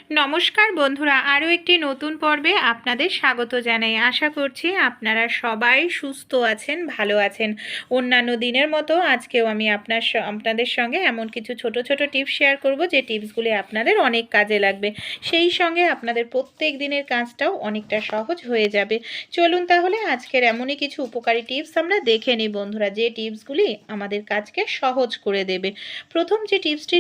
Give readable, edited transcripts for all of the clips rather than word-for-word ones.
নমস্কার বন্ধুরা, আরও একটি নতুন পর্বে আপনাদের স্বাগত জানাই। আশা করছি আপনারা সবাই সুস্থ আছেন, ভালো আছেন। অন্যান্য দিনের মতো আজকেও আমি আপনাদের সঙ্গে এমন কিছু ছোট ছোট টিপস শেয়ার করব যে টিপসগুলি আপনাদের অনেক কাজে লাগবে, সেই সঙ্গে আপনাদের প্রত্যেক দিনের কাজটাও অনেকটা সহজ হয়ে যাবে। চলুন তাহলে আজকের এমনই কিছু উপকারী টিপস আমরা দেখে নিই বন্ধুরা, যে টিপসগুলি আমাদের কাজকে সহজ করে দেবে। প্রথম যে টিপসটি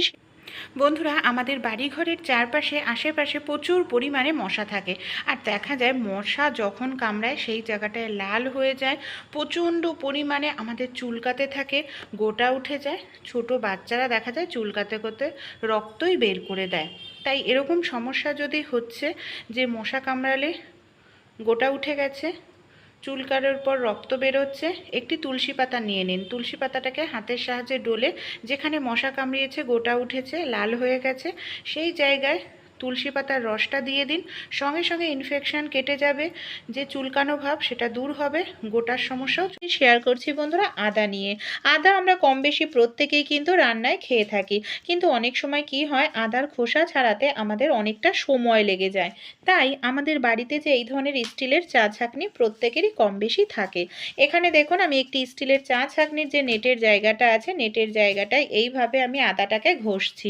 বন্ধুরা, আমাদের বাড়িঘরের চারপাশে আশেপাশে প্রচুর পরিমাণে মশা থাকে, আর দেখা যায় মশা যখন কামড়ায় সেই জায়গাটায় লাল হয়ে যায়, প্রচণ্ড পরিমাণে আমাদের চুলকাতে থাকে, গোটা উঠে যায়। ছোট বাচ্চারা দেখা যায় চুলকাতে করতে রক্তই বের করে দেয়। তাই এরকম সমস্যা যদি হচ্ছে যে মশা কামড়ালে গোটা উঠে গেছে, চুলকানোর পর রক্ত বেরোচ্ছে, একটি তুলসী পাতা নিয়ে নিন। তুলসী পাতাটাকে হাতের সাহায্যে ডলে যেখানে মশা কামড়িয়েছে, গোটা উঠেছে, লাল হয়ে গেছে, সেই জায়গায় তুলসী পাতার রসটা দিয়ে দিন। সঙ্গে সঙ্গে ইনফেকশন কেটে যাবে, যে চুলকানো ভাব সেটা দূর হবে। গোটার সমস্যাও শেয়ার করছি বন্ধুরা আদা নিয়ে। আদা আমরা কম বেশি প্রত্যেকেই কিন্তু রান্নায় খেয়ে থাকি, কিন্তু অনেক সময় কি হয়, আদার খোসা ছাড়াতে আমাদের অনেকটা সময় লেগে যায়। তাই আমাদের বাড়িতে যে এই ধরনের স্টিলের চা ছাঁকনি প্রত্যেকেরই কম বেশি থাকে। এখানে দেখুন, আমি একটি স্টিলের চা ছাঁকনির যে নেটের জায়গাটা আছে, নেটের জায়গাটায় এইভাবে আমি আদাটাকে ঘষছি।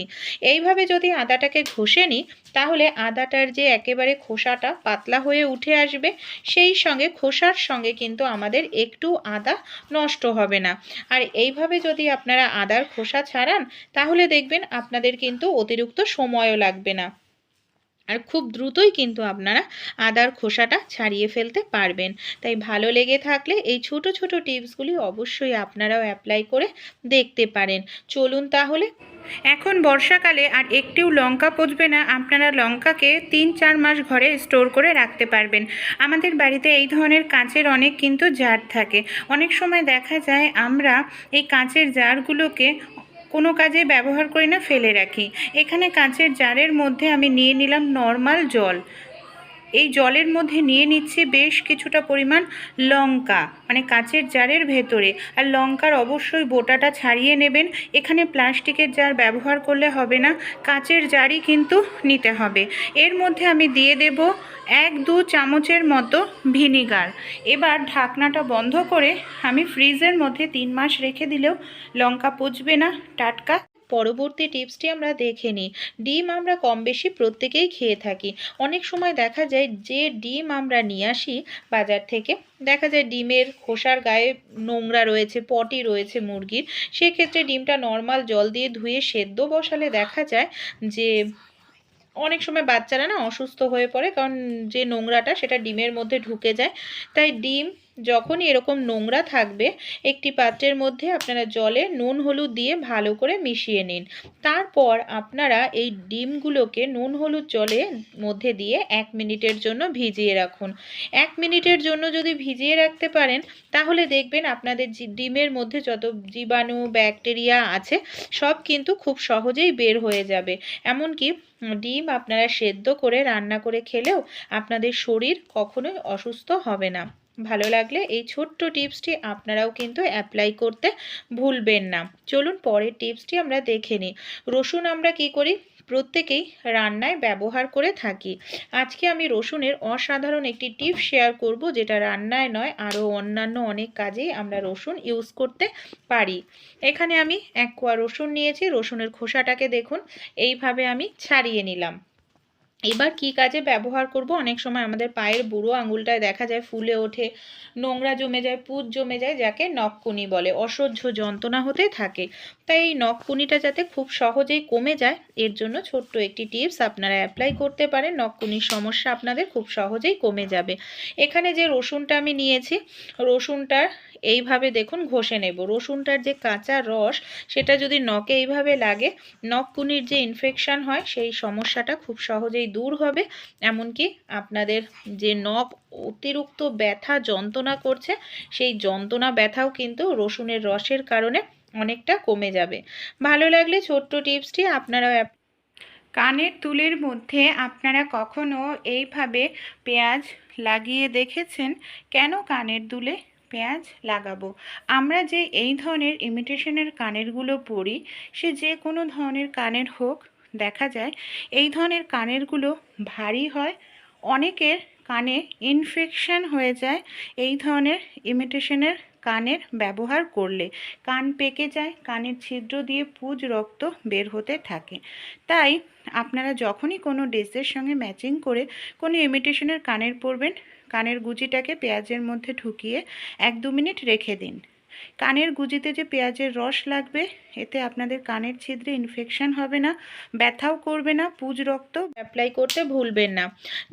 এইভাবে যদি আদাটাকে ঘষে নিই, তাহলে আদাটার যে একেবারে খোসাটা পাতলা হয়ে উঠে আসবে, সেই সঙ্গে খোসার সঙ্গে কিন্তু আমাদের একটু আদা নষ্ট হবে না। আর এইভাবে যদি আপনারা আদার খোসা ছাড়ান, তাহলে দেখবেন আপনাদের কিন্তু অতিরিক্ত সময়ও লাগবে না, আর খুব দ্রুতই কিন্তু আপনারা আদার খোসাটা ছাড়িয়ে ফেলতে পারবেন। তাই ভালো লেগে থাকলে এই ছোট ছোট টিপসগুলি অবশ্যই আপনারাও অ্যাপ্লাই করে দেখতে পারেন। চলুন তাহলে। এখন বর্ষাকালে আর একটিও লঙ্কা পচবে না, আপনারা লঙ্কাকে 3-4 মাস ঘরে স্টোর করে রাখতে পারবেন। আমাদের বাড়িতে এই ধরনের কাঁচের অনেক কিন্তু জার থাকে। অনেক সময় দেখা যায় আমরা এই কাঁচের জারগুলোকে কোনো কাজে ব্যবহার করি না, ফেলে রাখি। এখানে কাঁচের জারের মধ্যে আমি নিয়ে নিলাম নর্মাল জল। এই জলের মধ্যে নিয়ে নিচ্ছি বেশ কিছুটা পরিমাণ লঙ্কা, মানে কাঁচের জারের ভেতরে। আর লঙ্কার অবশ্যই বোটাটা ছাড়িয়ে নেবেন। এখানে প্লাস্টিকের জার ব্যবহার করলে হবে না, কাঁচের জারই কিন্তু নিতে হবে। এর মধ্যে আমি দিয়ে দেব 1-2 চামচের মতো ভিনিগার। এবার ঢাকনাটা বন্ধ করে আমি ফ্রিজের মধ্যে 3 মাস রেখে দিলেও লঙ্কা পচবে না, টাটকা। পরবর্তী টিপসটি আমরা দেখে নিই। ডিম আমরা কম বেশি প্রত্যেকেই খেয়ে থাকি। অনেক সময় দেখা যায় যে ডিম আমরা নিয়ে আসি বাজার থেকে, দেখা যায় ডিমের খোসার গায়ে নোংরা রয়েছে, পটি রয়েছে মুরগির। সেক্ষেত্রে ডিমটা নর্মাল জল দিয়ে ধুয়ে সেদ্ধ বসালে দেখা যায় যে অনেক সময় বাচ্চারা না অসুস্থ হয়ে পড়ে, কারণ যে নোংরাটা সেটা ডিমের মধ্যে ঢুকে যায়। তাই ডিম যখনই এরকম নোংরা থাকবে, একটি পাত্রের মধ্যে আপনারা জলে নুন হলুদ দিয়ে ভালো করে মিশিয়ে নিন। তারপর আপনারা এই ডিমগুলোকে নুন হলুদ জলের মধ্যে দিয়ে 1 মিনিটের জন্য ভিজিয়ে রাখুন। 1 মিনিটের জন্য যদি ভিজিয়ে রাখতে পারেন, তাহলে দেখবেন আপনাদের ডিমের মধ্যে যত জীবাণু ব্যাকটেরিয়া আছে সব কিন্তু খুব সহজেই বের হয়ে যাবে। এমনকি ডিম আপনারা সেদ্ধ করে রান্না করে খেলেও আপনাদের শরীর কখনোই অসুস্থ হবে না। ভালো লাগলে এই ছোট্ট টিপসটি আপনারাও কিন্তু অ্যাপ্লাই করতে ভুলবেন না। চলুন পরের টিপসটি আমরা দেখে নিই। রসুন আমরা কি করি, প্রত্যেকেই রান্নায় ব্যবহার করে থাকি। আজকে আমি রসুনের অসাধারণ একটি টিপস শেয়ার করব, যেটা রান্নায় নয় আরও অন্যান্য অনেক কাজেই আমরা রসুন ইউজ করতে পারি। এখানে আমি 1 কোয়া রসুন নিয়েছি। রসুনের খোসাটাকে দেখুন এইভাবে আমি ছাড়িয়ে নিলাম। এবার কি কাজে ব্যবহার করব, অনেক সময় আমাদের পায়ের বুড়ো আঙুলটায় দেখা যায় ফুলে ওঠে, নোংরা জমে যায়, পুঁজ জমে যায়, যাকে নখকুনি বলে, অসহ্য যন্ত্রণা হতে থাকে। তাই এই নখকুনিটা যাতে খুব সহজেই কমে যায়, এর জন্য ছোট্ট একটি টিপস আপনারা অ্যাপ্লাই করতে পারেন। নখকুনির সমস্যা আপনাদের খুব সহজেই কমে যাবে। এখানে যে রসুনটা আমি নিয়েছি, রসুনটার এইভাবে দেখুন ঘষে নেব। রসুনটার যে কাঁচা রস সেটা যদি নখে এইভাবে লাগে, নখকুনির যে ইনফেকশন হয় সেই সমস্যাটা খুব সহজেই দূর হবে। এমনকি আপনাদের যে নখ অতিরিক্ত ব্যথা যন্ত্রণা করছে, সেই যন্ত্রণা ব্যথাও কিন্তু রসুনের রসের কারণে অনেকটা কমে যাবে। ভালো লাগলে ছোট্ট টিপসটি আপনারাও কানের দুলের মধ্যে আপনারা কখনো এইভাবে পেঁয়াজ লাগিয়ে দেখেছেন? কেন কানের দুলে পেঁয়াজ লাগাবো? আমরা যে এই ধরনের ইমিটেশনের কানেরগুলো পরি, সে যে কোনো ধরনের কানের হোক, দেখা যায় এই ধরনের কানেরগুলো ভারী হয়, অনেকের কানে ইনফেকশন হয়ে যায় এই ধরনের ইমিটেশনের কানের ব্যবহার করলে। কান পেকে যায়, কানের ছিদ্র দিয়ে পুজ রক্ত বের হতে থাকে। তাই আপনারা যখনই কোনো ড্রেসের সঙ্গে ম্যাচিং করে কোনো ইমিটেশনের কানের পরবেন, কানের গুজিটাকে পেঁয়াজের মধ্যে ঢুকিয়ে 1-2 মিনিট রেখে দিন। কানের গুজিতে যে পেঁয়াজের রস লাগবে, এতে আপনাদের কানের ছিদ্রে ইনফেকশন হবে না, ব্যথাও করবে না। পুজ রক্ত অ্যাপ্লাই করতে ভুলবেন না।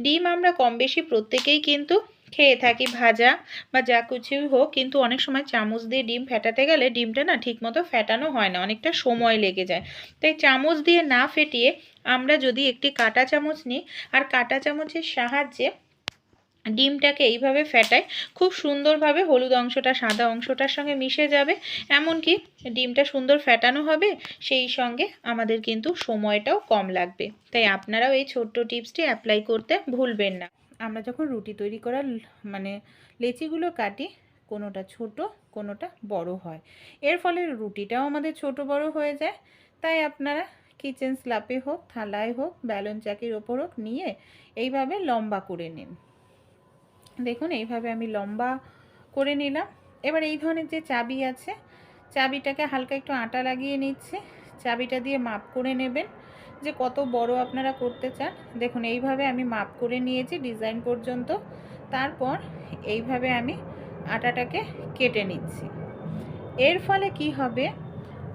ডিম আমরা কম বেশি প্রত্যেকেই কিন্তু খেয়ে থাকি, ভাজা বা যা কিছুই হোক, কিন্তু অনেক সময় চামচ দিয়ে ডিম ফেটাতে গেলে ডিমটা না ঠিকমতো ফেটানো হয় না, অনেকটা সময় লেগে যায়। তাই চামচ দিয়ে না ফেটিয়ে আমরা যদি একটি কাঁটা চামচ নিই আর কাঁটা চামচের সাহায্যে ডিমটাকে এইভাবে ফেটাই, খুব সুন্দরভাবে হলুদ অংশটা সাদা অংশটার সঙ্গে মিশে যাবে, এমনকি ডিমটা সুন্দর ফেটানো হবে, সেই সঙ্গে আমাদের কিন্তু সময়টাও কম লাগবে। তাই আপনারাও এই ছোট্ট টিপসটি অ্যাপ্লাই করতে ভুলবেন না। আমরা যখন রুটি তৈরি করার লেচিগুলো কাটি, কোনোটা ছোট কোনোটা বড় হয়, এর ফলে রুটিটাও আমাদের ছোট বড় হয়ে যায়। তাই আপনারা কিচেন স্ল্যাপে হোক, থালায় হোক, ব্যালন চাকির ওপর হোক নিয়ে এইভাবে লম্বা করে নিন। দেখুন এইভাবে আমি লম্বা করে নিলাম। এবার এই ধরনের যে চাবি আছে, চাবিটাকে হালকা একটু আটা লাগিয়ে নিচ্ছে। চাবিটা দিয়ে মাপ করে নেবেন যে কত বড় আপনারা করতে চান। দেখুন এইভাবে আমি মাপ করে নিয়েছি ডিজাইন পর্যন্ত। তারপর এইভাবে আমি আটাটাকে কেটে নিচ্ছি। এর ফলে কি হবে,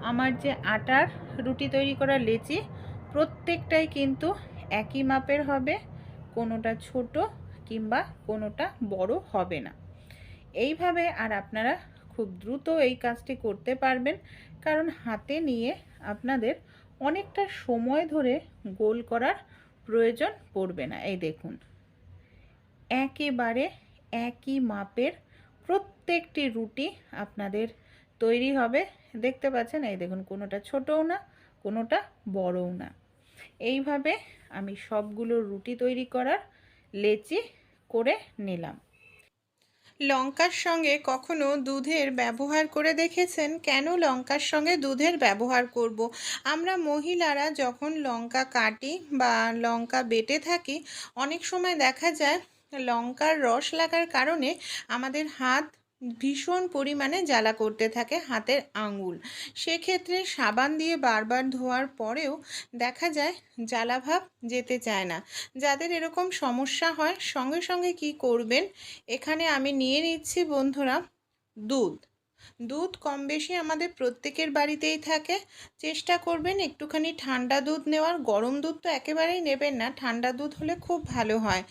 আমার যে আটার রুটি তৈরি করা লেচি প্রত্যেকটাই কিন্তু একই মাপের হবে, কোনোটা ছোট কিংবা কোনোটা বড় হবে না। এইভাবে আর আপনারা খুব দ্রুত এই কাজটি করতে পারবেন, কারণ হাতে নিয়ে আপনাদের অনেকটা সময় ধরে গোল করার প্রয়োজন পড়বে না। এই দেখুন একেবারে একই মাপের প্রত্যেকটি রুটি আপনাদের তৈরি হবে। দেখতে পাচ্ছেন, এই দেখুন কোনোটা ছোটও না কোনোটা বড়ও না। এইভাবে আমি সবগুলো রুটি তৈরি করার লেচি করে নিলাম। লঙ্কার সঙ্গে কখনো দুধের ব্যবহার করে দেখেছেন? কেন লঙ্কার সঙ্গে দুধের ব্যবহার করব? আমরা মহিলারা যখন লঙ্কা কাটি বা লঙ্কা বেটে থাকি, অনেক সময় দেখা যায় লঙ্কার রস লাগার কারণে আমাদের হাত ভীষণ পরিমাণে জ্বালা করতে থাকে, হাতের আঙুল। সেক্ষেত্রে সাবান দিয়ে বারবার ধোয়ার পরেও দেখা যায় জ্বালাভাব যেতে চায় না। যাদের এরকম সমস্যা হয়, সঙ্গে সঙ্গে কি করবেন, এখানে আমি নিয়ে নিচ্ছি বন্ধুরা দুধ। দুধ কম বেশি আমাদের প্রত্যেকের বাড়িতেই থাকে। চেষ্টা করবেন একটুখানি ঠান্ডা দুধ নেওয়ার, গরম দুধ তো একেবারেই নেবেন না, ঠান্ডা দুধ হলে খুব ভালো হয়।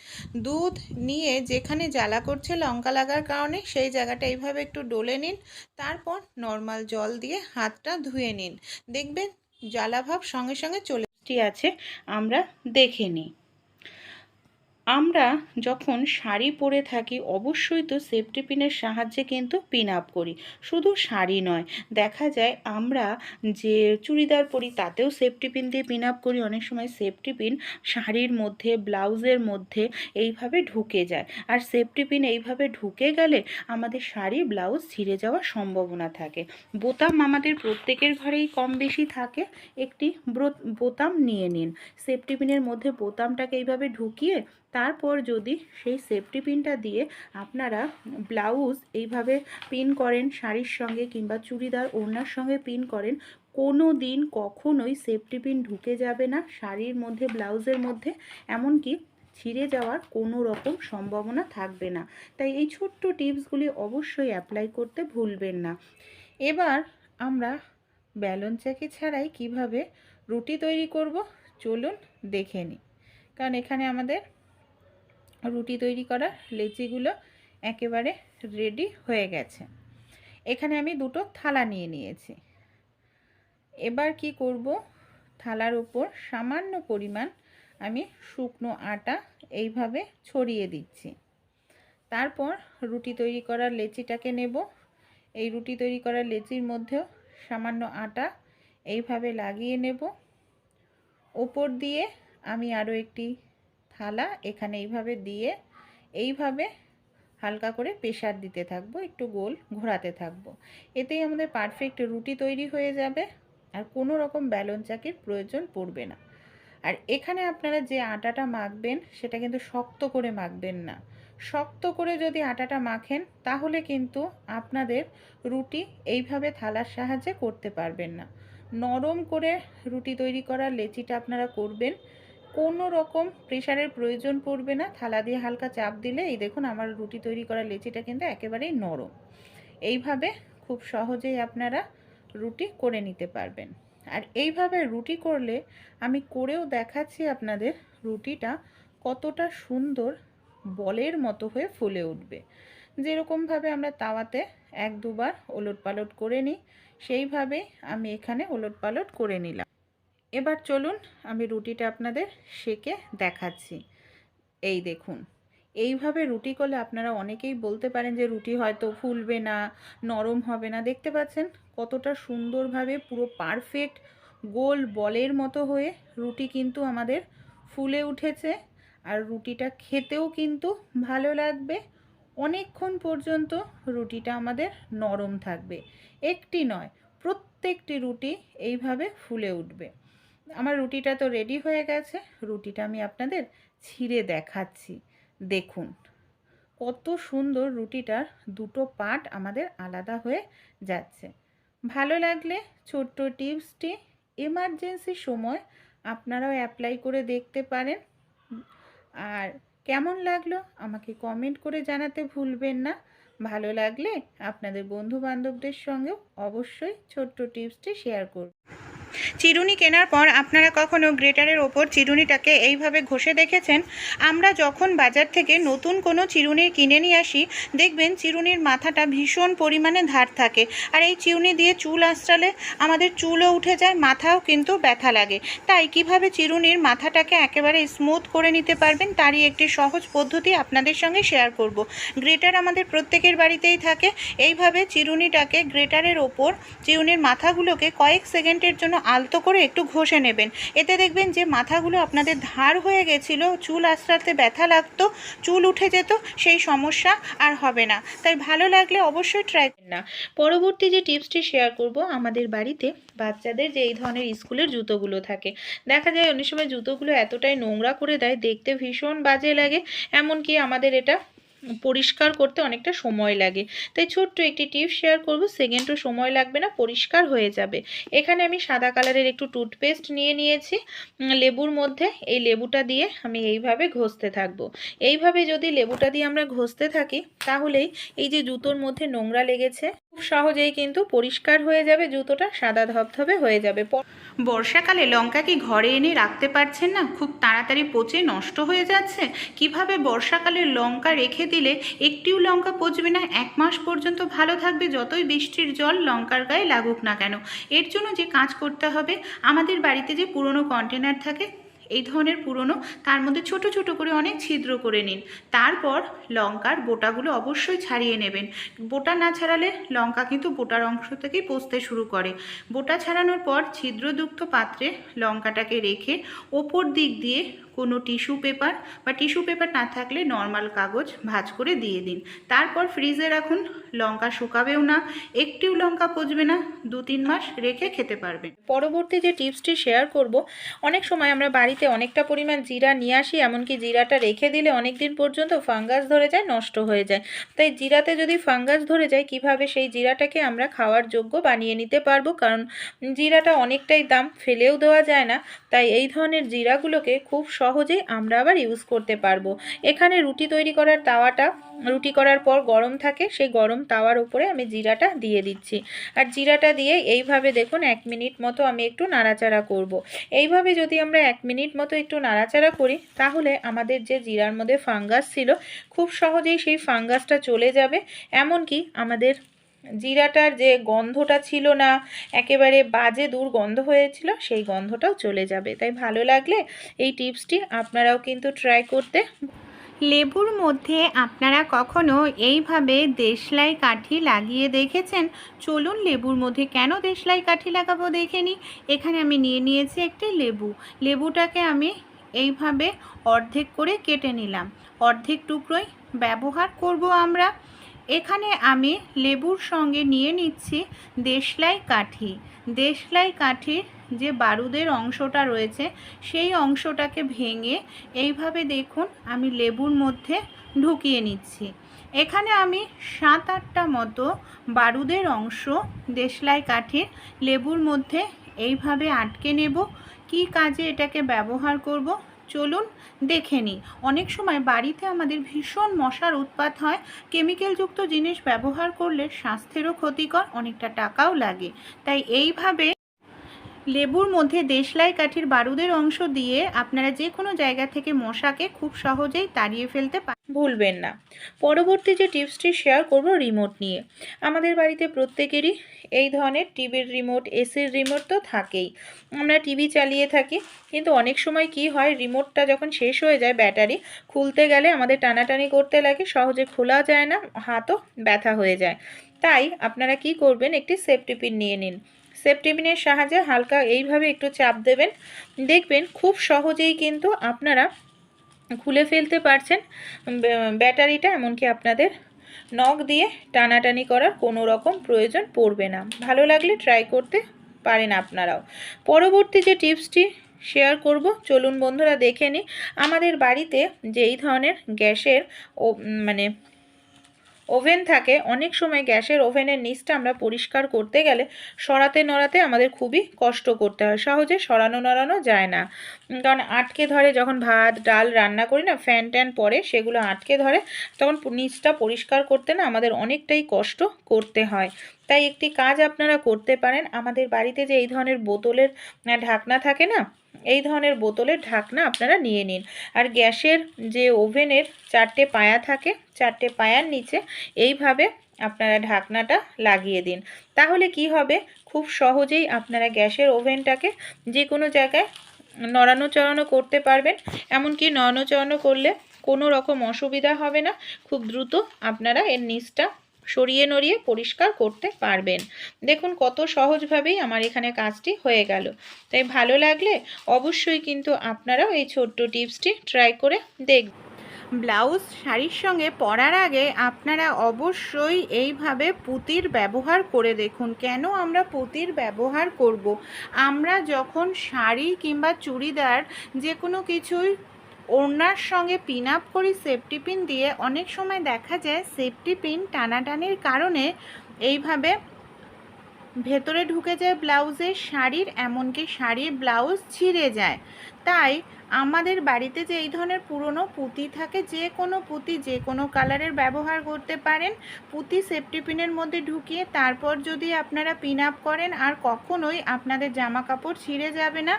দুধ নিয়ে যেখানে জ্বালা করছে লঙ্কা লাগার কারণে, সেই জায়গাটা এইভাবে একটু ডলে নিন। তারপর নর্মাল জল দিয়ে হাতটা ধুয়ে নিন, দেখবেন জ্বালাভাব সঙ্গে সঙ্গে চলে আছে। আমরা দেখে নিই। আমরা যখন শাড়ি পরে থাকি অবশ্যই তো সেফটি পিনের সাহায্যে কিন্তু পিন আপ করি। শুধু শাড়ি নয়, দেখা যায় আমরা যে চুড়িদার পরি তাতেও সেফটি পিন দিয়ে পিন আপ করি। অনেক সময় সেফটি পিন শাড়ির মধ্যে, ব্লাউজের মধ্যে এইভাবে ঢুকে যায়, আর সেফটি পিন এইভাবে ঢুকে গেলে আমাদের শাড়ি ব্লাউজ ছিঁড়ে যাওয়ার সম্ভাবনা থাকে। বোতাম আমাদের প্রত্যেকের ঘরেই কম বেশি থাকে, একটি বোতাম নিয়ে নিন। সেফটি পিনের মধ্যে বোতামটাকে এইভাবে ঢুকিয়ে তারপর যদি সেই সেফটি পিনটা দিয়ে আপনারা ব্লাউজ এইভাবে পিন করেন, শাড়ির সঙ্গে কিংবা চুড়িদার ওড়নার সঙ্গে পিন করেন, কোনো দিন কখনোই সেফটি পিন ঢুকে যাবে না শাড়ির মধ্যে, ব্লাউজের মধ্যে, এমনকি ছিঁড়ে যাওয়ার কোনো রকম সম্ভাবনা থাকবে না। তাই এই ছোট্ট টিপসগুলি অবশ্যই অ্যাপ্লাই করতে ভুলবেন না। এবার আমরা ব্যালন চাকি ছাড়াই কিভাবে রুটি তৈরি করব চলুন দেখে নিই। কারণ এখানে আমাদের রুটি তৈরি করার লেচিগুলো একেবারে রেডি হয়ে গেছে। এখানে আমি দুটো থালা নিয়ে নিয়েছি। এবার কি করব, থালার উপর সামান্য পরিমাণ আমি শুকনো আটা এইভাবে ছড়িয়ে দিচ্ছি। তারপর রুটি তৈরি করার লেচিটাকে নেব। এই রুটি তৈরি করার লেচির মধ্যেও সামান্য আটা এইভাবে লাগিয়ে নেব। ওপর দিয়ে আমি আরও একটি থালা এখানে এইভাবে দিয়ে এইভাবে হালকা করে প্রেসার দিতে থাকবো, একটু গোল ঘোরাতে থাকবো। এতেই আমাদের পারফেক্ট রুটি তৈরি হয়ে যাবে, আর কোনো রকম ব্যালন চাকির প্রয়োজন পড়বে না। আর এখানে আপনারা যে আটাটা মাখবেন সেটা কিন্তু শক্ত করে মাখবেন না। শক্ত করে যদি আটাটা মাখেন তাহলে কিন্তু আপনাদের রুটি এইভাবে থালার সাহায্যে করতে পারবেন না। নরম করে রুটি তৈরি করার লেচিটা আপনারা করবেন, কোনো রকম প্রেশারের প্রয়োজন পড়বে না। থালা দিয়ে হালকা চাপ দিলে এই দেখুন আমার রুটি তৈরি করার লেচিটা কিন্তু একেবারেই নরম। এইভাবে খুব সহজেই আপনারা রুটি করে নিতে পারবেন। আর এইভাবে রুটি করলে আমি করেও দেখাচ্ছি আপনাদের রুটিটা কতটা সুন্দর বলের মতো হয়ে ফুলে উঠবে। যেরকমভাবে আমরা তাওয়াতে এক দুবার ওলটপালট করে নিই সেইভাবেই আমি এখানে ওলটপালট করে নিলাম। এবার চলুন আমি রুটিটা আপনাদের সেঁকে দেখাচ্ছি। এই দেখুন, এইভাবে রুটি করলে আপনারা অনেকেই বলতে পারেন যে রুটি হয়তো ফুলবে না, নরম হবে না। দেখতে পাচ্ছেন কতটা সুন্দরভাবে পুরো পারফেক্ট গোল বলের মতো হয়ে রুটি কিন্তু আমাদের ফুলে উঠেছে। আর রুটিটা খেতেও কিন্তু ভালো লাগবে, অনেকক্ষণ পর্যন্ত রুটিটা আমাদের নরম থাকবে। একটি নয়, প্রত্যেকটি রুটি এইভাবে ফুলে উঠবে। আমার রুটিটা তো রেডি হয়ে গেছে, রুটিটা আমি আপনাদের ছিঁড়ে দেখাচ্ছি। দেখুন কত সুন্দর রুটিটার দুটো পার্ট আমাদের আলাদা হয়ে যাচ্ছে। ভালো লাগলে ছোট্ট টিপসটি এমার্জেন্সি সময় আপনারাও অ্যাপ্লাই করে দেখতে পারেন। আর কেমন লাগলো আমাকে কমেন্ট করে জানাতে ভুলবেন না। ভালো লাগলে আপনাদের বন্ধু বান্ধবদের সঙ্গেও অবশ্যই ছোট্ট টিপসটি শেয়ার করুন। চিরুনি কেনার পর আপনারা কখনো গ্রেটারের ওপর চিরুনিটাকে এইভাবে ঘষে দেখেছেন? আমরা যখন বাজার থেকে নতুন কোনো চিরুনি কিনে নিয়ে আসি দেখবেন চিরুনির মাথাটা ভীষণ পরিমাণে ধার থাকে। আর এই চিরুনি দিয়ে চুল আঁচড়ালে আমাদের চুলও উঠে যায়, মাথাও কিন্তু ব্যথা লাগে। তাই কিভাবে চিরুনির মাথাটাকে একেবারে স্মুথ করে নিতে পারবেন তারই একটি সহজ পদ্ধতি আপনাদের সঙ্গে শেয়ার করব। গ্রেটার আমাদের প্রত্যেকের বাড়িতেই থাকে। এইভাবে চিরুনিটাকে গ্রেটারের ওপর চিরুনির মাথাগুলোকে কয়েক সেকেন্ডের জন্য আলতো করে একটু ঘষে নেবেন। এতে দেখবেন যে মাথাগুলো আপনাদের ধার হয়ে গেছিল, চুল আঁচড়াতে ব্যথা লাগতো, চুল উঠে যেত, সেই সমস্যা আর হবে না। তাই ভালো লাগলে অবশ্যই ট্রাই করুন না। পরবর্তী যে টিপসটি শেয়ার করব, আমাদের বাড়িতে বাচ্চাদের যে এই ধরনের স্কুলের জুতোগুলো থাকে, দেখা যায় অনেক সময় জুতোগুলো এতটাই নোংরা করে দেয়, দেখতে ভীষণ বাজে লাগে, এমনকি আমাদের এটা পরিষ্কার করতে অনেকটা সময় লাগে। তাই ছোট্ট একটি টিপস শেয়ার করব, সেকেন্ডও সময় লাগবে না, পরিষ্কার হয়ে যাবে। এখানে আমি সাদা কালারের একটু টুথপেস্ট নিয়ে নিয়েছি লেবুর মধ্যে। এই লেবুটা দিয়ে আমি এইভাবে ঘষতে থাকবো। এইভাবে যদি লেবুটা দিয়ে আমরা ঘষতে থাকি তাহলেই এই যে জুতোর মধ্যে নোংরা লেগেছে খুব সহজেই কিন্তু পরিষ্কার হয়ে যাবে, জুতোটা সাদা ধবধবে হয়ে যাবে। বর্ষাকালে লঙ্কা কি ঘরে এনে রাখতে পারছেন না? খুব তাড়াতাড়ি পচে নষ্ট হয়ে যাচ্ছে। কিভাবে বর্ষাকালে লঙ্কা রেখে দিলে একটিও লঙ্কা পচবে না, 1 মাস পর্যন্ত ভালো থাকবে, যতই বৃষ্টির জল লঙ্কার গায়ে লাগুক না কেন? এর জন্য যে কাজ করতে হবে, আমাদের বাড়িতে যে পুরনো কন্টেনার থাকে এই ধরনের পুরনো, তার মধ্যে ছোট ছোট করে অনেক ছিদ্র করে নিন। তারপর লঙ্কার বোটাগুলো অবশ্যই ছাড়িয়ে নেবেন। বোটা না ছাড়ালে লঙ্কা কিন্তু বোটার অংশ থেকেই পচতে শুরু করে। বোটা ছাড়ানোর পর ছিদ্রযুক্ত পাত্রে লঙ্কাটাকে রেখে ওপর দিক দিয়ে কোনো টিস্যু পেপার বা টিস্যু পেপার না থাকলে নর্মাল কাগজ ভাঁজ করে দিয়ে দিন। তারপর ফ্রিজে রাখুন। লঙ্কা শুকাবেও না, একটিও লঙ্কা পচবে না, 2-3 মাস রেখে খেতে পারবেন। পরবর্তী যে টিপসটি শেয়ার করব, অনেক সময় আমরা বাড়িতে অনেকটা পরিমাণ জিরা নিয়ে আসি, এমনকি জিরাটা রেখে দিলে অনেক দিন পর্যন্ত ফাঙ্গাস ধরে যায়, নষ্ট হয়ে যায়। তাই জিরাতে যদি ফাঙ্গাস ধরে যায়, কিভাবে সেই জিরাটাকে আমরা খাওয়ার যোগ্য বানিয়ে নিতে পারবো? কারণ জিরাটা অনেকটাই দাম, ফেলেও দেওয়া যায় না। তাই এই ধরনের জিরাগুলোকে খুব সহজেই আমরা আবার ইউজ করতে পারবো। এখানে রুটি তৈরি করার তাওয়াটা রুটি করার পর গরম থাকে, সেই গরম তাওয়ার উপরে আমি জিরাটা দিয়ে দিচ্ছি। আর জিরাটা দিয়ে এইভাবে দেখুন 1 মিনিট মতো আমি একটু নাড়াচাড়া করব। এইভাবে যদি আমরা 1 মিনিট মতো একটু নাড়াচাড়া করি তাহলে আমাদের যে জিরার মধ্যে ফাঙ্গাস ছিল খুব সহজেই সেই ফাঙ্গাসটা চলে যাবে। এমনকি আমাদের জিরাটার যে গন্ধটা ছিল না, একেবারে বাজে দুর্গন্ধ হয়েছিল, সেই গন্ধটাও চলে যাবে। তাই ভালো লাগলে এই টিপসটি আপনারাও কিন্তু ট্রাই করতে। লেবুর মধ্যে আপনারা কখনো এইভাবে দেশলাই কাঠি লাগিয়ে দেখেছেন? চলুন লেবুর মধ্যে কেন দেশলাই কাঠি লাগাবো দেখে নিই। এখানে আমি নিয়ে নিয়েছি একটি লেবু। লেবুটাকে আমি এইভাবে অর্ধেক করে কেটে নিলাম। অর্ধেক টুকরোই ব্যবহার করব আমরা। এখানে আমি লেবুর সঙ্গে নিয়ে নিচ্ছি দেশলাই কাঠি। দেশলাই কাঠির যে বারুদের অংশটা রয়েছে সেই অংশটাকে ভেঙে এইভাবে দেখুন আমি লেবুর মধ্যে ঢুকিয়ে নিচ্ছি। এখানে আমি 7-8টা মতো বারুদের অংশ দেশলাই কাঠির লেবুর মধ্যে এইভাবে আটকে নেব। কি কাজে এটাকে ব্যবহার করব চলুন দেখে নিই। অনেক সময় বাড়িতে আমাদের ভীষণ মশার উৎপাত হয়, কেমিক্যালযুক্ত জিনিস ব্যবহার করলে স্বাস্থ্যেরও ক্ষতিকর, অনেকটা টাকাও লাগে। তাই এইভাবে লেবুর মধ্যে দেশলাই কাঠির বারুদের অংশ দিয়ে আপনারা যে কোনো জায়গা থেকে মশাকে খুব সহজেই তাড়িয়ে ফেলতে ভুলবেন না। পরবর্তী যে টিপসটি শেয়ার করব রিমোট নিয়ে। আমাদের বাড়িতে প্রত্যেকেরই এই ধরনের টিভির রিমোট, এসির রিমোট তো থাকেই। আমরা টিভি চালিয়ে থাকি, কিন্তু অনেক সময় কি হয়, রিমোটটা যখন শেষ হয়ে যায় ব্যাটারি, খুলতে গেলে আমাদের টানাটানি করতে লাগে, সহজে খোলা যায় না, হাতও ব্যথা হয়ে যায়। তাই আপনারা কি করবেন, একটি সেফটি পিন নিয়ে নিন। সেফটি পিনের সাহায্যে হালকা এইভাবে একটু চাপ দেবেন, দেখবেন খুব সহজেই কিন্তু আপনারা খুলে ফেলতে পারছেন ব্যাটারিটা। এমনকি আপনাদের নখ দিয়ে টানাটানি করার কোনো রকম প্রয়োজন পড়বে না। ভালো লাগলে ট্রাই করতে পারেন আপনারাও। পরবর্তী যে টিপসটি শেয়ার করব চলুন বন্ধুরা দেখে নিই। আমাদের বাড়িতে যে এই ধরনের গ্যাসের ওভেন থাকে, অনেক সময় গ্যাসের ওভেনের নিচটা আমরা পরিষ্কার করতে গেলে সরাতে নড়াতে আমাদের খুবই কষ্ট করতে হয়, সহজে সরানো নড়ানো যায় না। কারণ আটকে ধরে, যখন ভাত ডাল রান্না করি না, ফ্যান ট্যান পরে সেগুলো আটকে ধরে, তখন নিচটা পরিষ্কার করতে না আমাদের অনেকটাই কষ্ট করতে হয়। তাই একটি কাজ আপনারা করতে পারেন, আমাদের বাড়িতে যে এই ধরনের বোতলের ঢাকনা থাকে না, এই ধরনের বোতলের ঢাকনা আপনারা নিয়ে নিন। আর গ্যাসের যে ওভেনের 4টে পায়া থাকে, 4টে পায়ার নিচে এইভাবে আপনারা ঢাকনাটা লাগিয়ে দিন। তাহলে কি হবে, খুব সহজেই আপনারা গ্যাসের ওভেনটাকে যে কোনো জায়গায় নড়ানো চড়ানো করতে পারবেন। এমনকি নড়ানো চড়ানো করলে কোনো রকম অসুবিধা হবে না, খুব দ্রুত আপনারা এর নিচটা সরিয়ে নড়িয়ে পরিষ্কার করতে পারবেন। দেখুন কত সহজভাবেই আমার এখানে কাজটি হয়ে গেল। তাই ভালো লাগলে অবশ্যই কিন্তু আপনারাও এই ছোট্ট টিপসটি ট্রাই করে দেখবেন। ব্লাউজ শাড়ির সঙ্গে পরার আগে আপনারা অবশ্যই এইভাবে পুঁতির ব্যবহার করে দেখুন। কেন আমরা পুঁতির ব্যবহার করব? আমরা যখন শাড়ি কিংবা চুড়িদার যে কোনো কিছুই ওড়নার সঙ্গে পিন আপ করি সেফটি পিন দিয়ে, অনেক সময় দেখা যায় সেফটি পিন টানাটানির কারণে এইভাবে ভেতরে ঢুকে যায় ব্লাউজের, শাড়ির, এমনকি শাড়ির ব্লাউজ ছিঁড়ে যায়। তাই আমাদের বাড়িতে যে এই ধরনের পুরনো পুঁতি থাকে, যে কোনো পুঁতি যে কোনো কালারের ব্যবহার করতে পারেন। পুঁতি সেফটি পিনের মধ্যে ঢুকিয়ে তারপর যদি আপনারা পিন আপ করেন, আর কখনোই আপনাদের জামা কাপড় ছিঁড়ে যাবে না।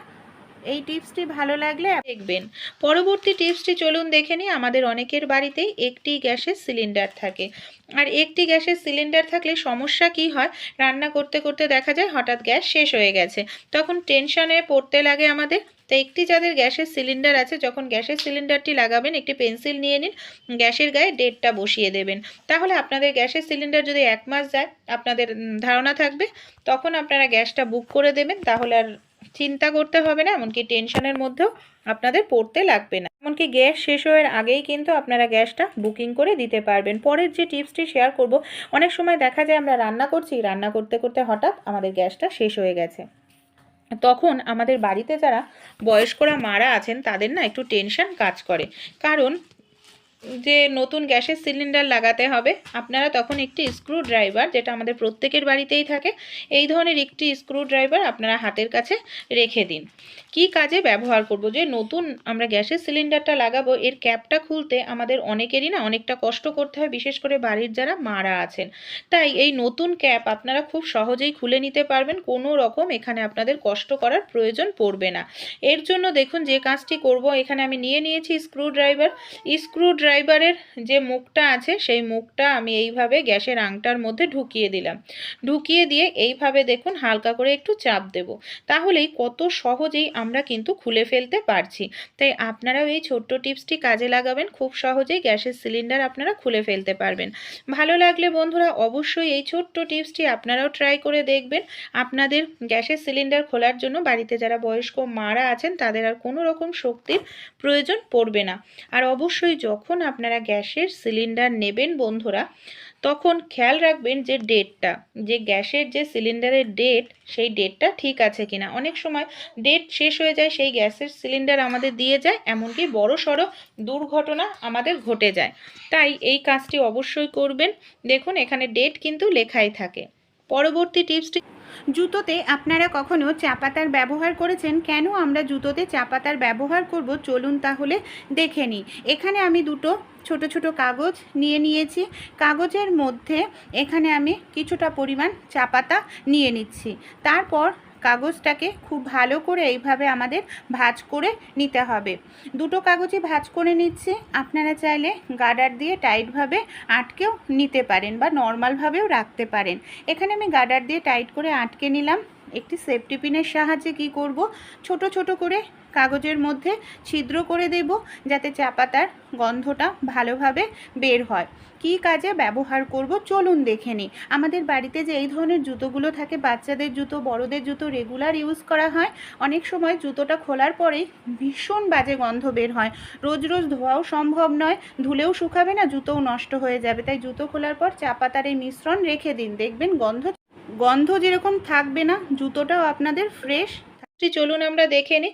এই টিপসটি ভালো লাগলে দেখবেন। পরবর্তী টিপসটি চলুন দেখে নিই। আমাদের অনেকের বাড়িতেই একটি গ্যাসের সিলিন্ডার থাকে, আর একটি গ্যাসের সিলিন্ডার থাকলে সমস্যা কি হয়, রান্না করতে করতে দেখা যায় হঠাৎ গ্যাস শেষ হয়ে গেছে, তখন টেনশনে পড়তে লাগে আমাদের। তো একটি যাদের গ্যাসের সিলিন্ডার আছে, যখন গ্যাসের সিলিন্ডারটি লাগাবেন একটি পেন্সিল নিয়ে নিন, গ্যাসের গায়ে ডেটটা বসিয়ে দেবেন। তাহলে আপনাদের গ্যাসের সিলিন্ডার যদি 1 মাস যায়, আপনাদের ধারণা থাকবে, তখন আপনারা গ্যাসটা বুক করে দেবেন। তাহলে আর চিন্তা করতে হবে না, এমনকি টেনশনের মধ্যেও আপনাদের পড়তে লাগবে না। এমনকি গ্যাস শেষ হওয়ার আগেই কিন্তু আপনারা গ্যাসটা বুকিং করে দিতে পারবেন। পরের যে টিপসটি শেয়ার করব, অনেক সময় দেখা যায় আমরা রান্না করছি, রান্না করতে করতে হঠাৎ আমাদের গ্যাসটা শেষ হয়ে গেছে, তখন আমাদের বাড়িতে যারা বয়স্করা মারা আছেন তাদের না একটু টেনশন কাজ করে। কারণ যে নতুন গ্যাসের সিলিন্ডার লাগাতে হবে, আপনারা তখন একটি স্ক্রু ড্রাইভার, যেটা আমাদের প্রত্যেকের বাড়িতেই থাকে, এই ধরনের একটি স্ক্রু ড্রাইভার আপনারা হাতের কাছে রেখে দিন। কি কাজে ব্যবহার করব, যে নতুন আমরা গ্যাসের সিলিন্ডারটা লাগাবো, এর ক্যাপটা খুলতে আমাদের অনেকেরই না অনেকটা কষ্ট করতে হয়, বিশেষ করে বাড়ির যারা মারা আছেন। তাই এই নতুন ক্যাপ আপনারা খুব সহজেই খুলে নিতে পারবেন, কোনো রকম এখানে আপনাদের কষ্ট করার প্রয়োজন পড়বে না। এর জন্য দেখুন যে কাজটি করব, এখানে আমি নিয়ে নিয়েছি স্ক্রু ড্রাইভার। স্ক্রু ড্রাইভারের যে মুখটা আছে, সেই মুখটা আমি এইভাবে গ্যাসের আংটার মধ্যে ঢুকিয়ে দিলাম। ঢুকিয়ে দিয়ে এইভাবে দেখুন হালকা করে একটু চাপ দেব, তাহলেই কত সহজেই আমরা কিন্তু খুলে ফেলতে পারছি। তাই আপনারাও এই ছোট্ট টিপসটি কাজে লাগাবেন, খুব সহজেই গ্যাসের সিলিন্ডার আপনারা খুলে ফেলতে পারবেন। ভালো লাগলে বন্ধুরা অবশ্যই এই ছোট্ট টিপসটি আপনারাও ট্রাই করে দেখবেন। আপনাদের গ্যাসের সিলিন্ডার খোলার জন্য বাড়িতে যারা বয়স্ক মারা আছেন তাদের আর কোনো রকম শক্তির প্রয়োজন পড়বে না। আর অবশ্যই যখন আপনারা গ্যাসের সিলিন্ডার নেবেন বন্ধুরা, তখন খেয়াল রাখবেন যে ডেটটা, যে গ্যাসের যে সিলিন্ডারের ডেট, সেই ডেটটা ঠিক আছে কিনা। অনেক সময় ডেট শেষ হয়ে যায়, সেই গ্যাসের সিলিন্ডার আমাদের দিয়ে যায়, এমনকি বড় সড়ো দুর্ঘটনা আমাদের ঘটে যায়। তাই এই কাজটি অবশ্যই করবেন। দেখুন এখানে ডেট কিন্তু লেখাই থাকে। পরবর্তী টিপসটি, জুতোতে আপনারা কখনো চা পাতার ব্যবহার করেছেন? কেন আমরা জুতোতে চা পাতার ব্যবহার করব, চলুন তাহলে দেখে নিই। এখানে আমি দুটো ছোট ছোট কাগজ নিয়ে নিয়েছি। কাগজের মধ্যে এখানে আমি কিছুটা পরিমাণ চা পাতা নিয়ে নিচ্ছি। তারপর কাগজটাকে খুব ভালো করে এইভাবে আমাদের ভাঁজ করে নিতে হবে। দুটো কাগজই ভাঁজ করে নিচ্ছি। আপনারা চাইলে গার্ডার দিয়ে টাইটভাবে আটকেও নিতে পারেন বা নর্মালভাবেও রাখতে পারেন। এখানে আমি গার্ডার দিয়ে টাইট করে আটকে নিলাম। একটি সেফটি পিনের সাহায্যে কি করব, ছোট ছোট করে কাগজের মধ্যে ছিদ্র করে দেব, যাতে চা পাতার গন্ধটা ভালোভাবে বের হয়। কী কাজে ব্যবহার করব চলুন দেখে নিই। আমাদের বাড়িতে যে এই ধরনের জুতোগুলো থাকে, বাচ্চাদের জুতো, বড়দের জুতো রেগুলার ইউজ করা হয়, অনেক সময় জুতোটা খোলার পরেই ভীষণ বাজে গন্ধ বের হয়। রোজ রোজ ধোয়াও সম্ভব নয়, ধুলেও শুকাবে না, জুতোও নষ্ট হয়ে যাবে। তাই জুতো খোলার পর চা পাতার এই মিশ্রণ রেখে দিন, দেখবেন গন্ধ যেরকম থাকবে না, জুতোটাও আপনাদের ফ্রেশ। চলুন আমরা দেখে নিই।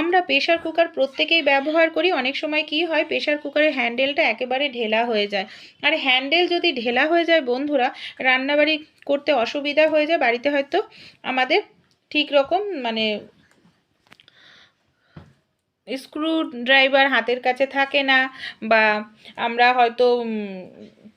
আমরা প্রেশার কুকার প্রত্যেকেই ব্যবহার করি। অনেক সময় কি হয়, প্রেশার কুকারের হ্যান্ডেলটা একেবারে ঢেলা হয়ে যায়। আর হ্যান্ডেল যদি ঢেলা হয়ে যায় বন্ধুরা, রান্নাবাড়ি করতে অসুবিধা হয়ে যায়। বাড়িতে হয়তো আমাদের ঠিক রকম স্ক্রু ড্রাইভার হাতের কাছে থাকে না, বা আমরা হয়তো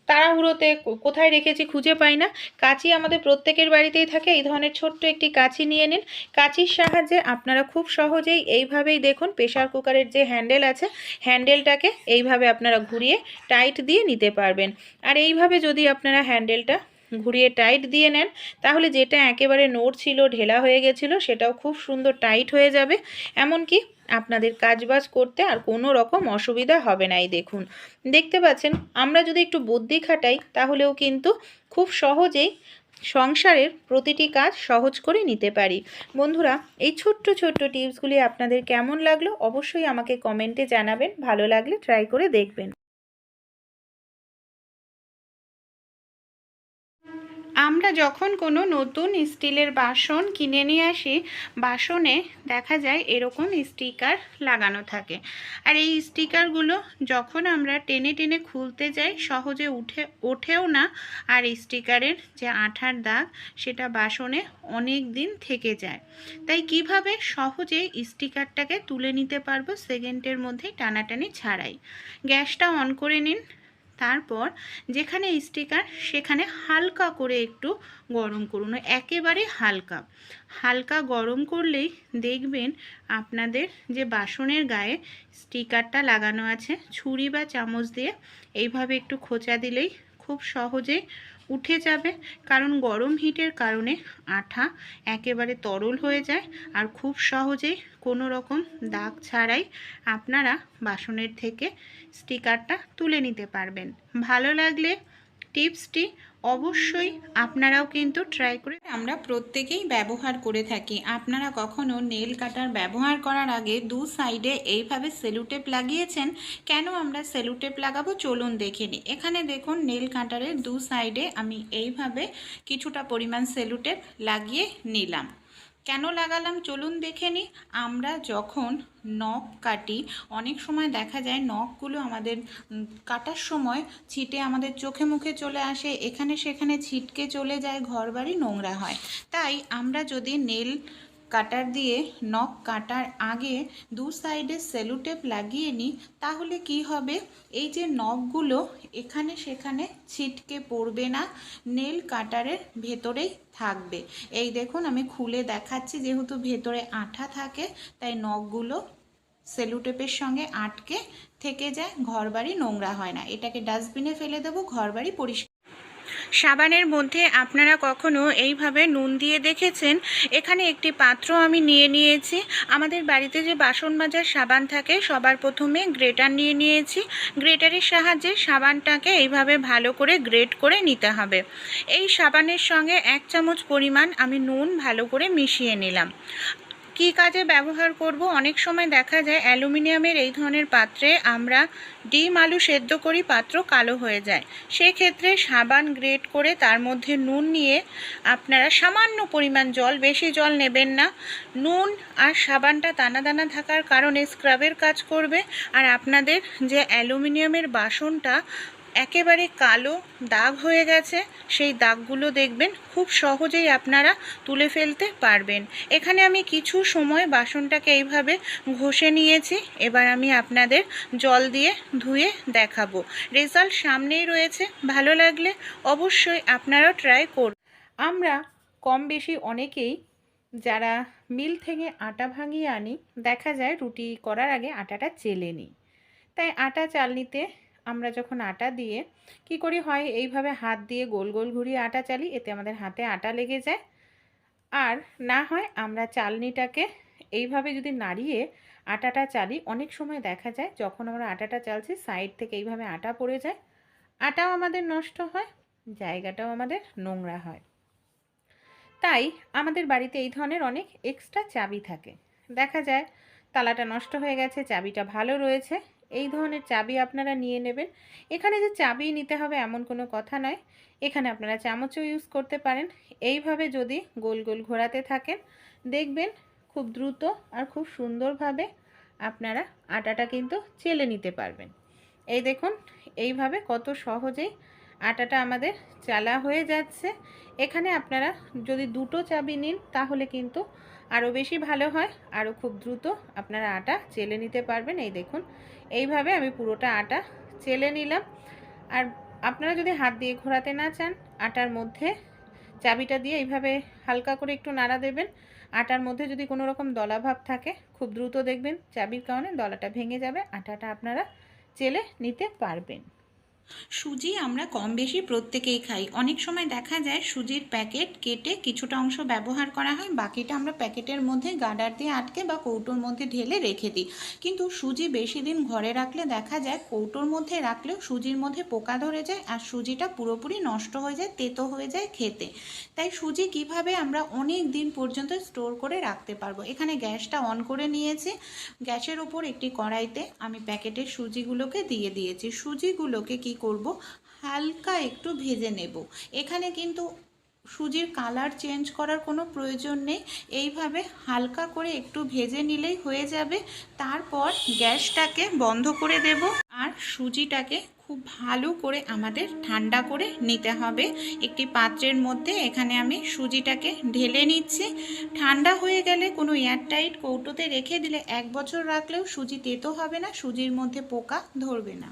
তাড়াহুড়োতে কোথায় রেখেছি খুঁজে পাই না। কাঁচি আমাদের প্রত্যেকের বাড়িতেই থাকে। এই ধরনের ছোট্ট একটি কাঁচি নিয়ে নিন। কাঁচির সাহায্যে আপনারা খুব সহজেই এইভাবেই দেখুন প্রেশার কুকারের যে হ্যান্ডেল আছে, হ্যান্ডেলটাকে এইভাবে আপনারা ঘুরিয়ে টাইট দিয়ে নিতে পারবেন। আর এইভাবে যদি আপনারা হ্যান্ডেলটা ঘুরিয়ে টাইট দিয়ে নেন, তাহলে যেটা একেবারে নড়ছিল, ঢেলা হয়ে গেছিলো, সেটাও খুব সুন্দর টাইট হয়ে যাবে। এমনকি আপনাদের কাজবাজ করতে আর কোনো রকম অসুবিধা হবে না। এই দেখুন, দেখতে পাচ্ছেন, আমরা যদি একটু বুদ্ধি খাটাই তাহলেও কিন্তু খুব সহজেই সংসারের প্রতিটি কাজ সহজ করে নিতে পারি। বন্ধুরা, এই ছোট্ট ছোট্ট টিপসগুলি আপনাদের কেমন লাগলো অবশ্যই আমাকে কমেন্টে জানাবেন। ভালো লাগলে ট্রাই করে দেখবেন। আমরা যখন কোনো নতুন স্টিলের বাসন কিনে নিয়ে আসি, বাসনে দেখা যায় এরকম স্টিকার লাগানো থাকে। আর এই স্টিকারগুলো যখন আমরা টেনে টেনে খুলতে যাই, সহজে ওঠেও না। আর স্টিকারের যে আঠার দাগ, সেটা বাসনে অনেক দিন থেকে যায়। তাই কিভাবে সহজে স্টিকারটাকে তুলে নিতে পারবো সেকেন্ডের মধ্যে টানাটানি ছাড়াই। গ্যাসটা অন করে নিন। তারপর যেখানে স্টিকার সেখানে হালকা করে একটু গরম করুন, একেবারে হালকা হালকা গরম করলেই দেখবেন আপনাদের যে বাসনের গায়ে স্টিকারটা লাগানো আছে, ছুরি বা চামচ দিয়ে এইভাবে একটু খোঁচা দিলেই খুব সহজেই উঠে যাবে। কারণ গরম হিটের কারণে আঠা একেবারে তরল হয়ে যায়। আর খুব সহজেই কোনো রকম দাগ ছাড়াই আপনারা বাসনের থেকে স্টিকারটা তুলে নিতে পারবেন। ভালো লাগলে টিপসটি অবশ্যই আপনারাও কিন্তু ট্রাই করে। আমরা প্রত্যেকেই ব্যবহার করে থাকি। আপনারা কখনো নেল কাটার ব্যবহার করার আগে দু সাইডে এইভাবে সেলুটেপ লাগিয়েছেন? কেন আমরা সেলুটেপ লাগাবো চলুন দেখে নিই। এখানে দেখুন, নেল কাটারের দু সাইডে আমি এইভাবে কিছুটা পরিমাণ সেলুটেপ লাগিয়ে নিলাম। কেন লাগালাম চলুন দেখে নিই। আমরা যখন নখ কাটি, অনেক সময় দেখা যায় নখগুলো আমাদের কাটার সময় ছিটে আমাদের চোখে মুখে চলে আসে, এখানে সেখানে ছিটকে চলে যায়, ঘরবাড়ি নোংরা হয়। তাই আমরা যদি নেল কাটার দিয়ে নখ কাটার আগে দু সাইডে সেলুটেপ লাগিয়ে নিই, তাহলে কি হবে, এই যে নখগুলো এখানে সেখানে ছিটকে পড়বে না, নেল কাটারের ভেতরেই থাকবে। এই দেখুন, আমি খুলে দেখাচ্ছি। যেহেতু ভেতরে আঠা থাকে, তাই নখগুলো সেলুটেপের সঙ্গে আটকে থেকে যায়, ঘরবাড়ি নোংরা হয় না। এটাকে ডাস্টবিনে ফেলে দেবো, ঘরবাড়ি পরিষ্কার। সাবানের মধ্যে আপনারা কখনো এইভাবে নুন দিয়ে দেখেছেন? এখানে একটি পাত্র আমি নিয়ে নিয়েছি। আমাদের বাড়িতে যে বাসন মাজার সাবান থাকে, সবার প্রথমে গ্রেটার নিয়ে নিয়েছি। গ্রেটারের সাহায্যে সাবানটাকে এইভাবে ভালো করে গ্রেট করে নিতে হবে। এই সাবানের সঙ্গে 1 চামচ পরিমাণ আমি নুন ভালো করে মিশিয়ে নিলাম। কি কাজে ব্যবহার করব? অনেক সময় দেখা যায় অ্যালুমিনিয়ামের এই ধরনের পাত্রে আমরা ডিম আলু সেদ্ধ করি, পাত্র কালো হয়ে যায়। সেক্ষেত্রে সাবান গ্রেট করে তার মধ্যে নুন নিয়ে আপনারা সামান্য পরিমাণ জল, বেশি জল নেবেন না, নুন আর সাবানটা দানা দানা থাকার কারণে স্ক্রাবের কাজ করবে। আর আপনাদের যে অ্যালুমিনিয়ামের বাসনটা একেবারে কালো দাগ হয়ে গেছে, সেই দাগগুলো দেখবেন খুব সহজেই আপনারা তুলে ফেলতে পারবেন। এখানে আমি কিছু সময় বাসনটাকে এইভাবে ঘষে নিয়েছি। এবার আমি আপনাদের জল দিয়ে ধুয়ে দেখাবো। রেজাল্ট সামনেই রয়েছে, ভালো লাগলে অবশ্যই আপনারাও ট্রাই করুন। আমরা কম বেশি অনেকেই যারা মিল থেকে আটা ভাঙিয়ে আনি, দেখা যায় রুটি করার আগে আটাটা চেলে নিই। তাই আটা চালনিতে আমরা যখন আটা দিয়ে কি করি, হয় এইভাবে হাত দিয়ে গোল গোল ঘুরিয়ে আটা চালি, এতে আমাদের হাতে আটা লেগে যায়। আর না হয় আমরা চালনিটাকে এইভাবে যদি নাড়িয়ে আটাটা চালি, অনেক সময় দেখা যায় যখন আমরা আটাটা চালছি সাইড থেকে এইভাবে আটা পড়ে যায়, আটাও আমাদের নষ্ট হয়, জায়গাটাও আমাদের নোংরা হয়। তাই আমাদের বাড়িতে এই ধরনের অনেক এক্সট্রা চাবি থাকে। দেখা যায় তালাটা নষ্ট হয়ে গেছে, চাবিটা ভালো রয়েছে, এই ধরনের চাবি আপনারা নিয়ে নেবেন। এখানে যে চাবি নিতে হবে এমন কোনো কথা নয়, এখানে আপনারা চামচও ইউজ করতে পারেন। এইভাবে যদি গোল গোল ঘোরাতে থাকেন, দেখবেন খুব দ্রুত আর খুব সুন্দরভাবে আপনারা আটাটা কিন্তু চেলে নিতে পারবেন। এই দেখুন এইভাবে কত সহজেই আটাটা আমাদের চালা হয়ে যাচ্ছে। এখানে আপনারা যদি দুটো চাবি নিন তাহলে কিন্তু আরও বেশি ভালো হয়, আরও খুব দ্রুত আপনারা আটা চেলে নিতে পারবেন। এই দেখুন এইভাবে আমি পুরোটা আটা চেলে নিলাম। আর আপনারা যদি হাত দিয়ে ঘোরাতে না চান, আটার মধ্যে চাবিটা দিয়ে এইভাবে হালকা করে একটু নাড়া দেবেন। আটার মধ্যে যদি কোনো রকম দলাভাব থাকে, খুব দ্রুত দেখবেন চাবির কারণে দলাটা ভেঙে যাবে, আটাটা আপনারা চেলে নিতে পারবেন। সুজি আমরা কম বেশি প্রত্যেকেই খাই। অনেক সময় দেখা যায় সুজির প্যাকেট কেটে কিছুটা অংশ ব্যবহার করা হয়, বাকিটা আমরা প্যাকেটের মধ্যে গার্ডার দিয়ে আটকে বা কৌটোর মধ্যে ঢেলে রেখে দিই। কিন্তু সুজি বেশি দিন ঘরে রাখলে দেখা যায় কৌটোর মধ্যে রাখলেও সুজির মধ্যে পোকা ধরে যায় আর সুজিটা পুরোপুরি নষ্ট হয়ে যায়, তেতো হয়ে যায় খেতে। তাই সুজি কিভাবে আমরা অনেক দিন পর্যন্ত স্টোর করে রাখতে পারবো? এখানে গ্যাসটা অন করে নিয়েছি, গ্যাসের ওপর একটি কড়াইতে আমি প্যাকেটের সুজিগুলোকে দিয়ে দিয়েছি। সুজিগুলোকে কি করব, হালকা একটু ভেজে নেব। এখানে কিন্তু সুজির কালার চেঞ্জ করার কোনো প্রয়োজন নেই, এইভাবে হালকা করে একটু ভেজে নিলেই হয়ে যাবে। তারপর গ্যাসটাকে বন্ধ করে দেব আর সুজিটাকে খুব ভালো করে আমাদের ঠান্ডা করে নিতে হবে। একটি পাত্রের মধ্যে এখানে আমি সুজিটাকে ঢেলে নিচ্ছি। ঠান্ডা হয়ে গেলে কোনো এয়ারটাইট কৌটোতে রেখে দিলে 1 বছর রাখলেও সুজি তেতো হবে না, সুজির মধ্যে পোকা ধরবে না।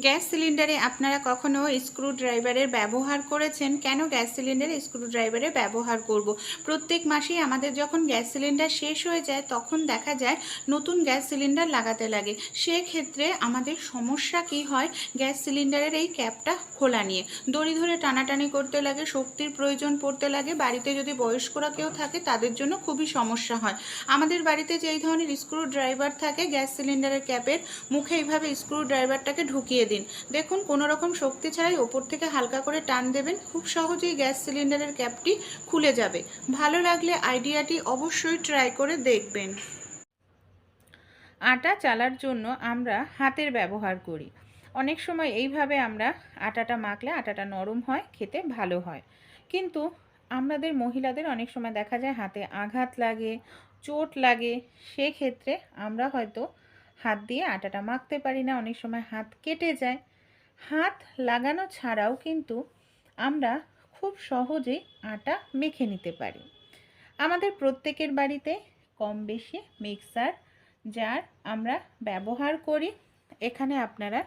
গ্যাস সিলিন্ডারে আপনারা কখনো স্ক্রু ড্রাইভারের ব্যবহার করেছেন? কেন গ্যাস সিলিন্ডারে স্ক্রু ড্রাইভারের ব্যবহার করব? প্রত্যেক মাসেই আমাদের যখন গ্যাস সিলিন্ডার শেষ হয়ে যায় তখন দেখা যায় নতুন গ্যাস সিলিন্ডার লাগাতে লাগে। সেক্ষেত্রে আমাদের সমস্যা কি হয়, গ্যাস সিলিন্ডারের এই ক্যাপটা খোলা নিয়ে দড়ি ধরে টানাটানি করতে লাগে, শক্তির প্রয়োজন পড়তে লাগে। বাড়িতে যদি বয়স্করা কেউ থাকে তাদের জন্য খুবই সমস্যা হয়। আমাদের বাড়িতে যেই ধরনের স্ক্রু ড্রাইভার থাকে, গ্যাস সিলিন্ডারের ক্যাপের মুখে এইভাবে স্ক্রু ড্রাইভারটাকে ঢুকিয়ে দিন। দেখুন কোনো রকম শক্তি ছাড়াই ওপর থেকে হালকা করে টান দেবেন, খুব সহজেই গ্যাস সিলিন্ডারের ক্যাপটি খুলে যাবে। ভালো লাগলে আইডিয়াটি অবশ্যই ট্রাই করে দেখবেন। আটা চালার জন্য আমরা হাতের ব্যবহার করি। অনেক সময় এইভাবে আমরা আটাটা মাখলে আটাটা নরম হয়, খেতে ভালো হয়। কিন্তু আমাদের মহিলাদের অনেক সময় দেখা যায় হাতে আঘাত লাগে, চোট লাগে, সেক্ষেত্রে আমরা হয়তো হাত দিয়ে আটাটা মাখতে পারি না, অনেক সময় হাত কেটে যায়। হাত লাগানো ছাড়াও কিন্তু আমরা খুব সহজেই আটা মেখে নিতে পারি। আমাদের প্রত্যেকের বাড়িতে কম বেশি মিক্সার জার আমরা ব্যবহার করি। এখানে আপনারা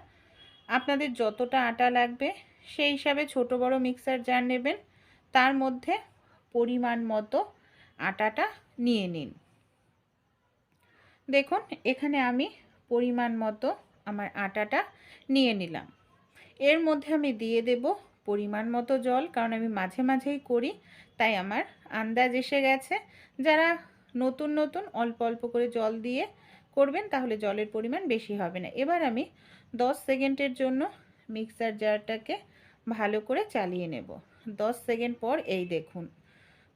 আপনাদের যতটা আটা লাগবে সেই হিসাবে ছোট বড় মিক্সার জার নেবেন, তার মধ্যে পরিমাণ মতো আটাটা নিয়ে নিন। দেখুন এখানে আমি পরিমাণ মতো আমার আটাটা নিয়ে নিলাম। এর মধ্যে আমি দিয়ে দেব পরিমাণ মতো জল, কারণ আমি মাঝে মাঝেই করি তাই আমার আন্দাজ এসে গেছে। যারা নতুন নতুন অল্প অল্প করে জল দিয়ে করবেন তাহলে জলের পরিমাণ বেশি হবে না। এবার আমি 10 সেকেন্ডের জন্য মিক্সার জারটাকে ভালো করে চালিয়ে নেব। 10 সেকেন্ড পর এই দেখুন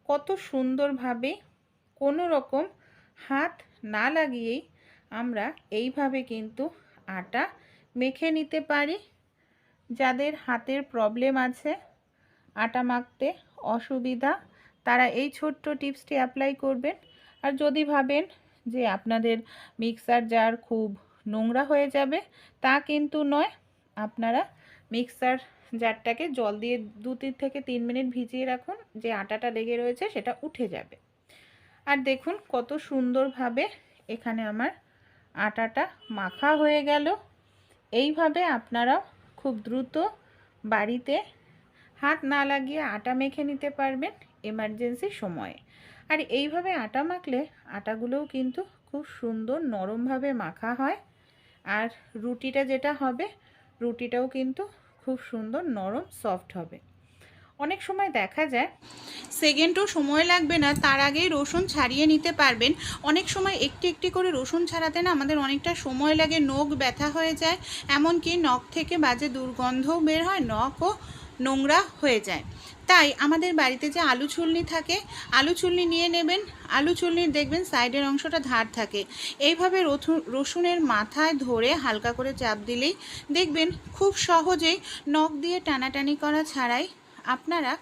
কত সুন্দরভাবে কোনো রকম হাত না লাগিয়েই আমরা এইভাবে কিন্তু আটা মেখে নিতে পারি। যাদের হাতের প্রবলেম আছে, আটা মাখতে অসুবিধা, তারা এই ছোট্ট টিপসটি অ্যাপ্লাই করবেন। আর যদি ভাবেন যে আপনাদের মিক্সার জার খুব নোংরা হয়ে যাবে, তা কিন্তু নয়। আপনারা মিক্সার জারটাকে জল দিয়ে 2 থেকে 3 মিনিট ভিজিয়ে রাখুন, যে আটাটা লেগে রয়েছে সেটা উঠে যাবে। আর দেখুন কত সুন্দরভাবে এখানে আমার আটাটা মাখা হয়ে গেল। এইভাবে আপনারাও খুব দ্রুত বাড়িতে হাত না লাগিয়ে আটা মেখে নিতে পারবেন এমার্জেন্সি সময়ে। আর এইভাবে আটা মাখলে আটাগুলোও কিন্তু খুব সুন্দর নরমভাবে মাখা হয়। আর রুটিটা যেটা হবে, রুটিটাও কিন্তু খুব সুন্দর নরম সফট হবে। অনেক সময় দেখা যায় সেকেন্ডও সময় লাগবে না, তার আগেই রসুন ছাড়িয়ে নিতে পারবেন। অনেক সময় একটি একটি করে রসুন ছাড়াতে না আমাদের অনেকটা সময় লাগে, নখ ব্যথা হয়ে যায়, এমনকি নখ থেকে বাজে দুর্গন্ধও বের হয়, নখও নোংরা হয়ে যায়। তাই আমাদের বাড়িতে যে আলু ছুলনি থাকে, আলু ছুলনি নিয়ে নেবেন। আলু ছুলনির দেখবেন সাইডের অংশটা ধার থাকে, এইভাবে রসুনের মাথায় ধরে হালকা করে চাপ দিলেই দেখবেন খুব সহজেই নখ দিয়ে টানাটানি করা ছাড়াই আপনারা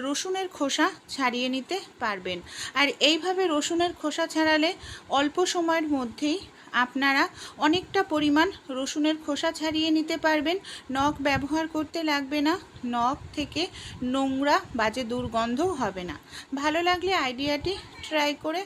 রসুনের খোসা ছাড়িয়ে নিতে পারবেন। আর এইভাবে রসুনের খোসা ছাড়ালে অল্প সময়ের মধ্যেই আপনারা অনেকটা পরিমাণ রসুনের খোসা ছাড়িয়ে নিতে পারবেন। নখ ব্যবহার করতে লাগবে না, নখ থেকে নোংরা বাজে দুর্গন্ধও হবে না। ভালো লাগলে আইডিয়াটি ট্রাই করে